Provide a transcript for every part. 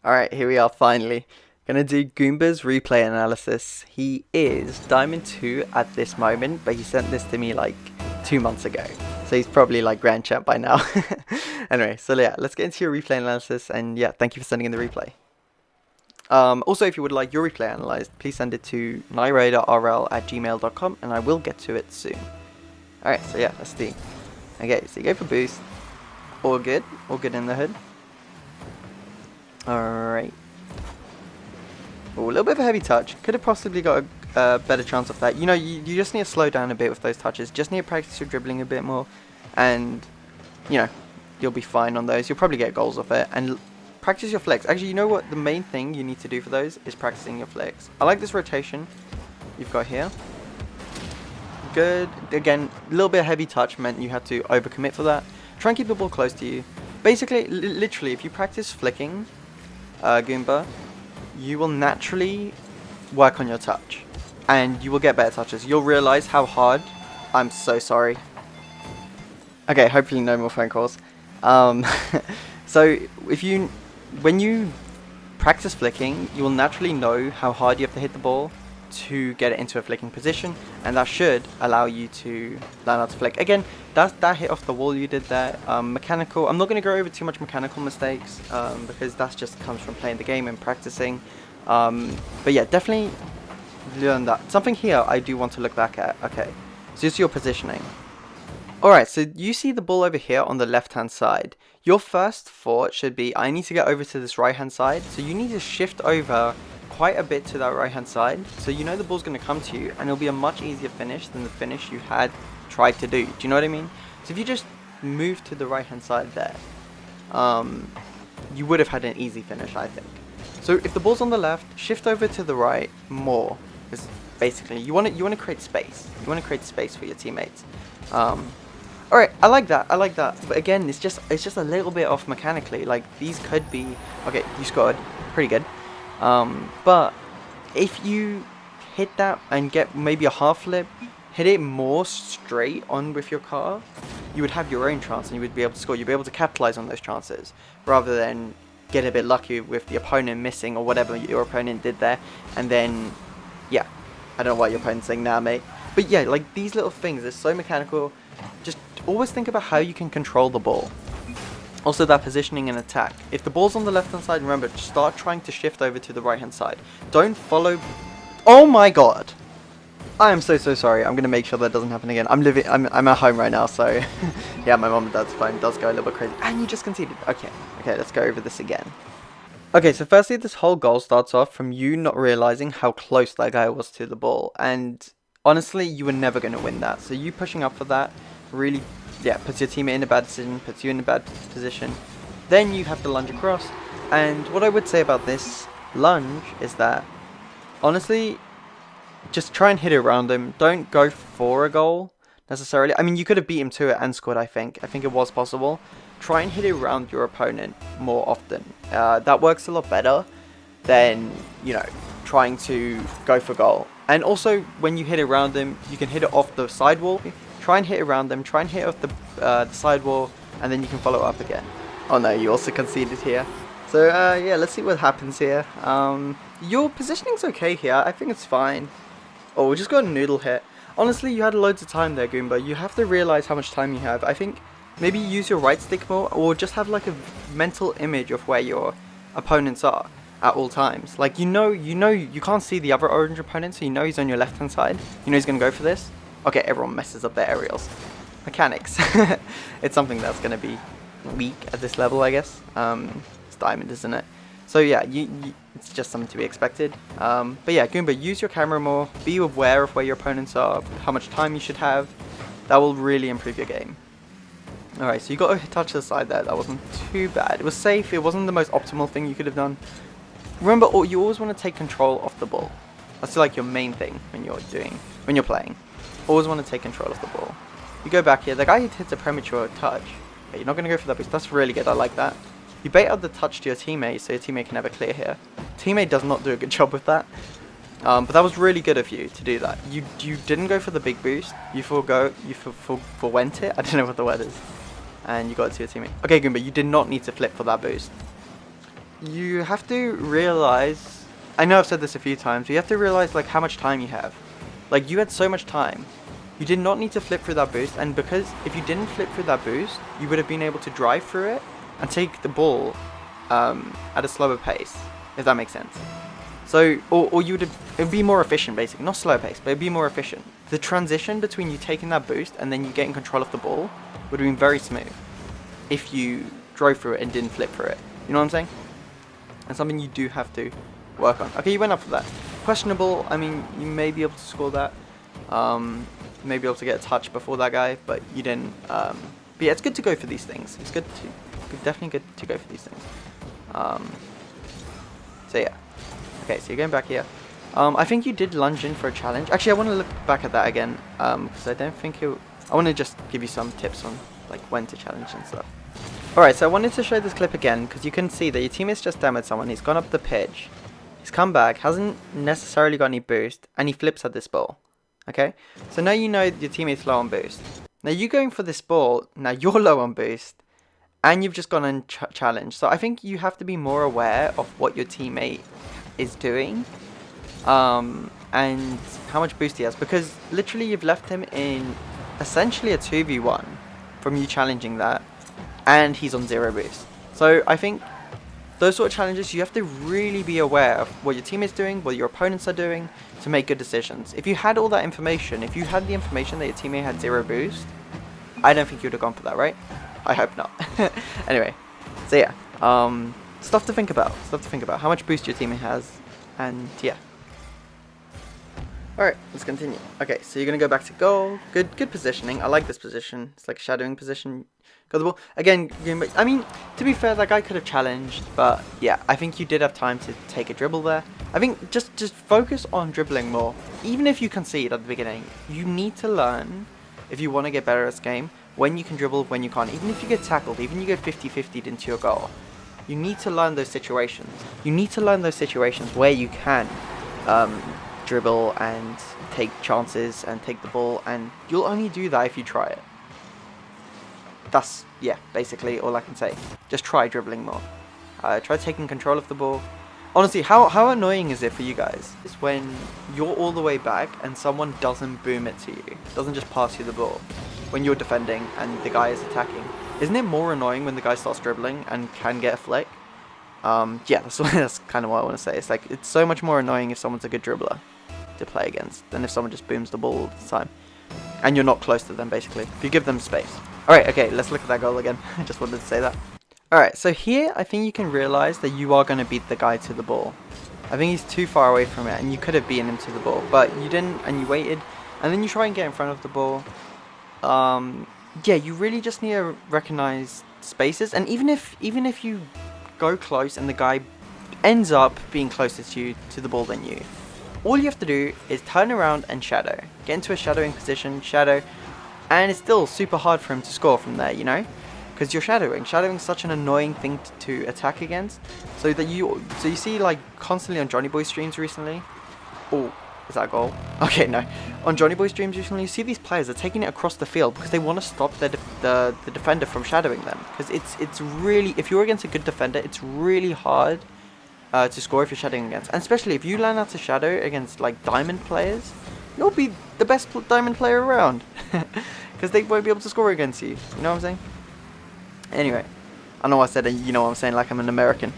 Alright, here we are finally. Gonna do Goomber's replay analysis. He is Diamond 2 at this moment, but he sent this to me like 2 months ago. So he's probably like Grand Champ by now. Anyway, so yeah, let's get into your replay analysis, and yeah, thank you for sending in the replay. Also, if you would like your replay analyzed, please send it to nightryderrl@gmail.com and I will get to it soon. Alright, so yeah, let's see. Okay, so you go for boost. All good in the hood. Alright. Oh, a little bit of a heavy touch. Could have possibly got a better chance of that. You know, you just need to slow down a bit with those touches. Just need to practice your dribbling a bit more. And, you know, you'll be fine on those. You'll probably get goals off it. And practice your flicks. Actually, you know what? The main thing you need to do for those is practicing your flicks. I like this rotation you've got here. Good. Again, a little bit of heavy touch meant you had to overcommit for that. Try and keep the ball close to you. Basically, literally, if you practice flicking Goonber, you will naturally work on your touch and you will get better touches. You'll realize how hard. I'm so sorry. Okay, hopefully no more phone calls. So when you practice flicking, you will naturally know how hard you have to hit the ball to get it into a flicking position, and that should allow you to learn how to flick. Again, that hit off the wall you did there. Mechanical, I'm not going to go over too much mechanical mistakes because that just comes from playing the game and practicing. But yeah, definitely learn that. Something here I do want to look back at. Okay, so just your positioning. Alright, so you see the ball over here on the left hand side. Your first thought should be, I need to get over to this right hand side. So you need to shift over quite a bit to that right hand side, so you know the ball's going to come to you and it'll be a much easier finish than the finish you had tried to do. Do you know what I mean? So if you just move to the right hand side there, you would have had an easy finish, I think. So if the ball's on the left, shift over to the right more, because basically you want to create space. You want to create space for your teammates. Alright, I like that. But again, it's just a little bit off mechanically. Like, these could be okay. You scored, pretty good. But if you hit that and get maybe a half flip, hit it more straight on with your car, you would have your own chance and you would be able to score. You'd be able to capitalize on those chances rather than get a bit lucky with the opponent missing or whatever your opponent did there. And then, yeah, I don't know what your opponent's saying now, mate. But yeah, like these little things, they're so mechanical. Just always think about how you can control the ball. Also, that positioning and attack. If the ball's on the left hand side, remember, start trying to shift over to the right hand side. Don't follow. Oh my god! I am so sorry. I'm gonna make sure that doesn't happen again. I'm at home right now, so yeah, my mom and dad's phone does go a little bit crazy. And you just conceded. Okay, let's go over this again. Okay, so firstly, this whole goal starts off from you not realizing how close that guy was to the ball, and honestly, you were never gonna win that. So you pushing up for that really, yeah, puts your teammate in a bad decision, puts you in a bad position. Then you have to lunge across. And what I would say about this lunge is that, honestly, just try and hit it around him. Don't go for a goal, necessarily. I mean, you could have beat him to it and scored, I think. I think it was possible. Try and hit it around your opponent more often. That works a lot better than, you know, trying to go for goal. And also, when you hit it around them, you can hit it off the sidewall. Try and hit around them, try and hit off the sidewall, and then you can follow up again. Oh no, you also conceded here. So yeah, let's see what happens here. Your positioning's okay here, I think it's fine. Oh, we just got a noodle hit. Honestly, you had loads of time there, Goomber. You have to realize how much time you have. I think maybe use your right stick more, or just have like a mental image of where your opponents are at all times. Like, you know you can't see the other orange opponent, so you know he's on your left hand side. You know he's gonna go for this. Okay, everyone messes up their aerials. Mechanics. It's something that's going to be weak at this level, I guess. It's Diamond, isn't it? So yeah, it's just something to be expected. But yeah, Goomber, use your camera more. Be aware of where your opponents are, how much time you should have. That will really improve your game. Alright, so you got a touch to the side there. That wasn't too bad. It was safe. It wasn't the most optimal thing you could have done. Remember, you always want to take control of the ball. That's like your main thing when you're playing. Always want to take control of the ball. You go back here. The guy hits a premature touch. Okay, you're not going to go for that boost. That's really good. I like that. You bait out the touch to your teammate so your teammate can have a clear here. Teammate does not do a good job with that. But that was really good of you to do that. You didn't go for the big boost. You forwent it. I don't know what the word is. And you got it to your teammate. Okay, Goomba, you did not need to flip for that boost. you have to realize, I know I've said this a few times, but you have to realize like how much time you have. Like you had so much time. You did not need to flip through that boost, and because if you didn't flip through that boost, you would have been able to drive through it and take the ball at a slower pace, if that makes sense. So, or you would have, it would be more efficient basically, not slow pace, but it'd be more efficient. The transition between you taking that boost and then you getting control of the ball would have been very smooth if you drove through it and didn't flip through it. You know what I'm saying? And something you do have to work on. Okay, you went up for that. Questionable, I mean, you may be able to score that. You may be able to get a touch before that guy, but you didn't. But yeah, it's good to go for these things. It's definitely good to go for these things. So yeah. Okay, so you're going back here. I think you did lunge in for a challenge. Actually, I want to look back at that again, because I don't think it... I want to just give you some tips on like when to challenge and stuff. Alright, so I wanted to show this clip again, because you can see that your teammate's just demoed someone. He's gone up the pitch. He's come back, hasn't necessarily got any boost, and he flips at this ball. Okay? So now you know your teammate's low on boost. Now you going for this ball, now you're low on boost, and you've just gone and challenged. So I think you have to be more aware of what your teammate is doing and how much boost he has, because literally you've left him in essentially a 2v1 from you challenging that, and he's on 0 boost. So I think those sort of challenges, you have to really be aware of what your teammate's doing, what your opponents are doing, to make good decisions. If you had all that information, if you had the information that your teammate had 0 boost, I don't think you would have gone for that, right? I hope not. Anyway, so yeah, stuff to think about. How much boost your teammate has, and yeah. Alright, let's continue. Okay, so you're going to go back to goal. Good positioning. I like this position. It's like a shadowing position. Got the ball. Again, I mean, to be fair, that guy could have challenged, but yeah, I think you did have time to take a dribble there. I think just focus on dribbling more. Even if you concede at the beginning, you need to learn, if you want to get better at this game, when you can dribble, when you can't. Even if you get tackled, even if you get 50-50'd into your goal, you need to learn those situations. You need to learn those situations where you can dribble and take chances and take the ball, and you'll only do that if you try it. That's, yeah, basically all I can say. Just try dribbling more. Try taking control of the ball. Honestly, how annoying is it for you guys? It's when you're all the way back and someone doesn't boom it to you. Doesn't just pass you the ball when you're defending and the guy is attacking. Isn't it more annoying when the guy starts dribbling and can get a flick? Yeah, that's kind of what I want to say. It's like, it's so much more annoying if someone's a good dribbler to play against than if someone just booms the ball all the time. And you're not close to them, basically. If you give them space. Alright, okay, let's look at that goal again. I just wanted to say that. Alright, so here I think you can realize that you are going to beat the guy to the ball. I think he's too far away from it, and you could have beaten him to the ball, but you didn't, and you waited, and then you try and get in front of the ball. Yeah, you really just need to recognize spaces, and even if you go close and the guy ends up being closer to the ball than you, all you have to do is turn around and shadow. Get into a shadowing position, shadow, and it's still super hard for him to score from there, you know? Because you're shadowing. Shadowing is such an annoying thing to attack against. So you see like constantly on Johnny Boy streams recently. Oh, is that a goal? Okay, no. On Johnny Boy streams recently, you see these players are taking it across the field because they want to stop the defender from shadowing them. Because it's really, if you're against a good defender, it's really hard to score if you're shadowing against. And especially if you learn how to shadow against like diamond players, you'll be the best diamond player around. Because they won't be able to score against you. You know what I'm saying? Anyway, I know I said, you know what I'm saying, like I'm an American.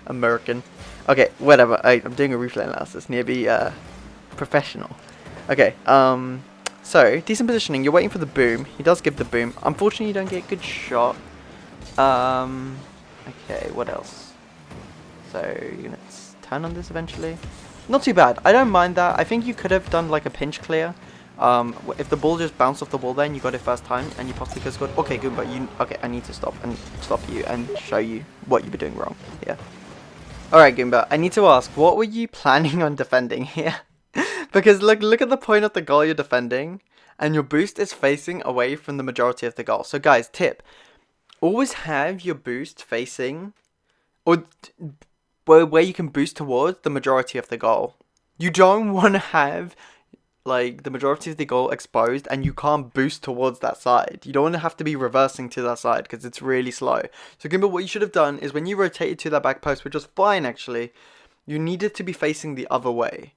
American. Okay, whatever. I'm doing a replay analysis. Need to be professional. Okay, so, decent positioning. You're waiting for the boom. He does give the boom. Unfortunately, you don't get a good shot. Okay, what else? So, you're going to turn on this eventually. Not too bad. I don't mind that. I think you could have done like a pinch clear. If the ball just bounced off the ball there and you got it first time and you possibly could have scored. Okay, good, but okay, I need to stop you and show you what you were doing wrong. Yeah. Alright, Goonber, I need to ask, what were you planning on defending here? Because look at the point of the goal you're defending, and your boost is facing away from the majority of the goal. So guys, tip, always have your boost facing, or where you can boost towards the majority of the goal. You don't want to have like the majority of the goal exposed, and you can't boost towards that side. You don't want to have to be reversing to that side because it's really slow. So Goonber, what you should have done is when you rotated to that back post, which was fine actually, you needed to be facing the other way.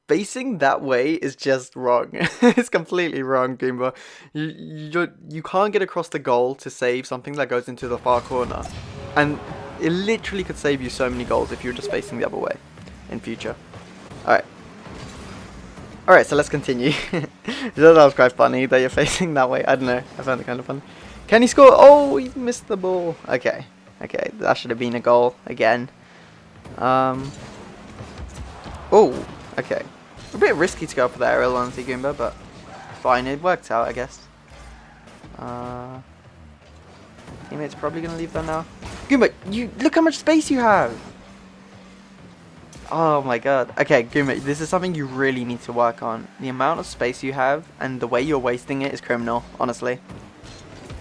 Facing that way is just wrong. It's completely wrong, Goonber. You can't get across the goal to save something that goes into the far corner. And it literally could save you so many goals if you were just facing the other way in future. Alright. Alright, so let's continue. That was quite funny that you're facing that way. I don't know. I found it kind of funny. Can he score? Oh, he missed the ball. Okay. Okay, that should have been a goal again. Oh, okay. A bit risky to go for the aerial on Goonber, but fine. It worked out, I guess. Teammate's probably going to leave that now. Goonber, look how much space you have. Oh my god. Okay, Goonber, this is something you really need to work on. The amount of space you have and the way you're wasting it is criminal, honestly.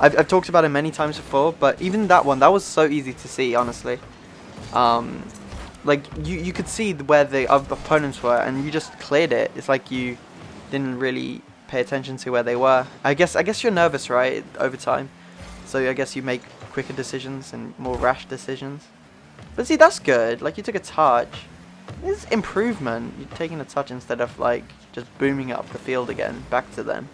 I've talked about it many times before, but even that one, that was so easy to see, honestly. Like, you could see where the opponents were, and you just cleared it. It's like you didn't really pay attention to where they were. I guess you're nervous, right, over time. So I guess you make quicker decisions and more rash decisions. But see, that's good. Like, you took a touch. It's improvement. You're taking a touch instead of, like, just booming up the field again, back to them.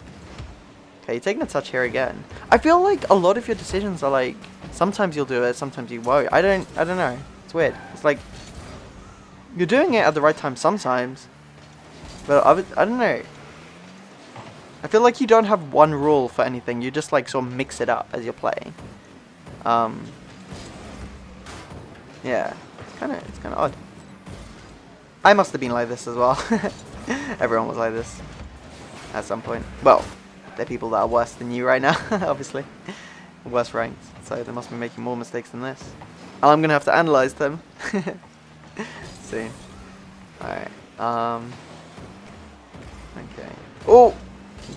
Okay, you're taking a touch here again. I feel like a lot of your decisions are, like, sometimes you'll do it, sometimes you won't. I don't know. It's weird. It's like, you're doing it at the right time sometimes, but I don't know. I feel like you don't have one rule for anything. You just like sort of mix it up as you're playing. Yeah, it's kind of odd. I must have been like this as well. Everyone was like this at some point. Well, there are people that are worse than you right now, obviously. Worse ranked, so they must be making more mistakes than this. And I'm gonna have to analyze them. Soon. Alright. Okay. Oh!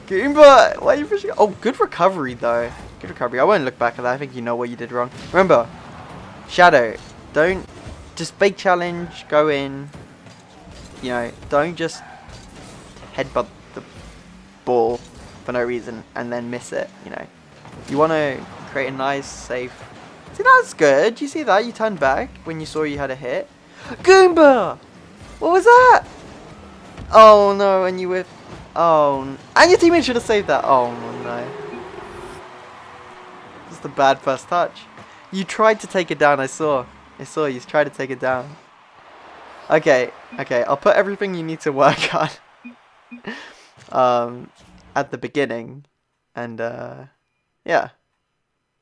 Goonber! Why are you pushing? Oh, good recovery though. Good recovery. I won't look back at that. I think you know what you did wrong. Remember, Shadow, don't just fake challenge, go in. You know, don't just headbutt the ball for no reason and then miss it, you know. You want to create a nice, safe... See, that's good. You see that? You turned back when you saw you had a hit. Goonber! What was that? Oh no, and you whiffed. Oh, and your teammate should have saved that. Oh no. Just a bad first touch. You tried to take it down, I saw you tried to take it down. Okay, I'll put everything you need to work on at the beginning. And yeah.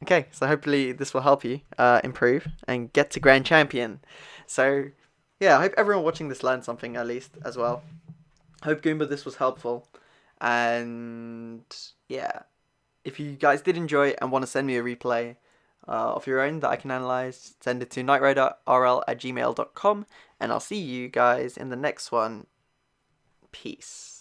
Okay, so hopefully this will help you improve and get to Grand Champion. So yeah, I hope everyone watching this learned something at least as well. Hope Goonber this was helpful. And yeah, if you guys did enjoy and want to send me a replay of your own that I can analyze, send it to nightryderrl@gmail.com, and I'll see you guys in the next one. Peace.